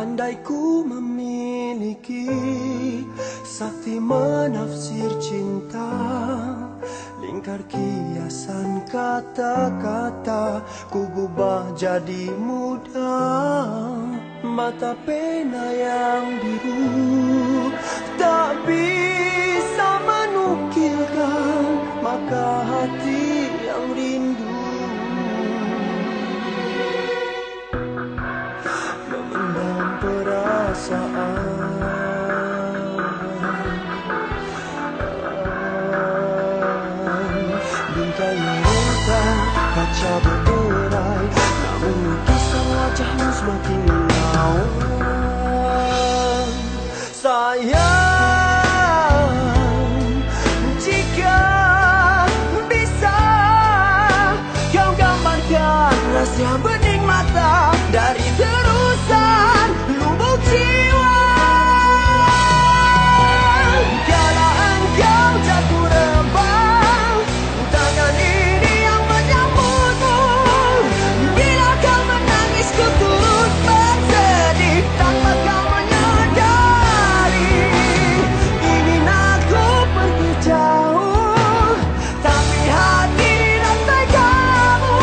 Andai ku memiliki sakti menafsir cinta, lingkar kiasan kata-kata ku gubah jadi mudah. Mata pena yang biru tak bisa menukilkan maka hati yang rindu memendam perasaan. Bingkai yang rentang, kaca berderai, namun lukisan wajahmu semakin menawan. Sayang, jika bisa kau gambarkan rahasia bening mata dari terusan lubuk jiwa. Kala engkau jatuh rebah, tangan ini yang menyambutmu. Bila kau menangis ku turut bersedih tanpa kau menyadari. Ingin aku pergi jauh, tapi hati rantai kamu.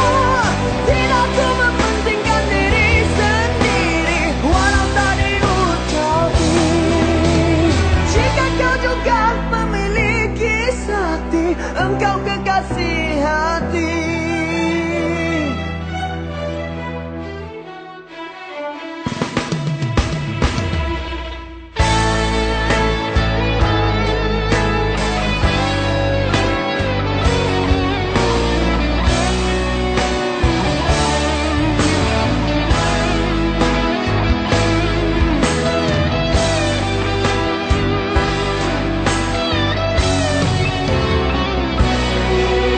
Tidak ku mementingkan diri sendiri walau tak diucapi. Jika kau juga memiliki sakti, engkau kekasih hati.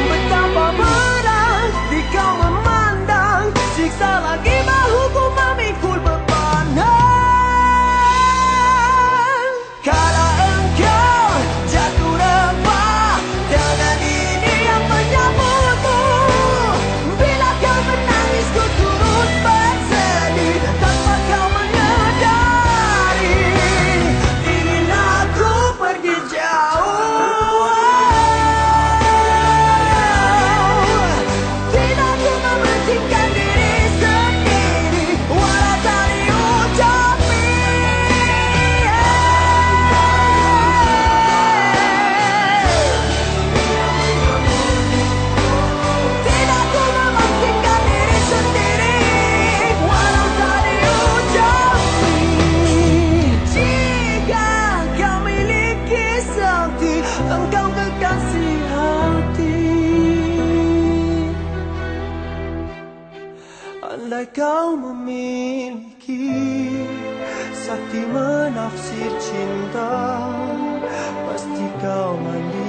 Betapa berat di kau memandang, siksa lagi bahuku memikul bebanan. Kala engkau jatuh rebah, tangan ini yang menyambutmu. Bila kau menangis ku turut bersedih tanpa kau menyadari. Ingin aku pergi jauh, tidak ku mementingkan diri sendiri walau tak diucapi. Tidak ku mementingkan diri sendiri walau tak diucapi. Jika kau miliki sakti, engkau kekasih hati. Andai kau memiliki sakti menafsir cinta, pasti kau mandi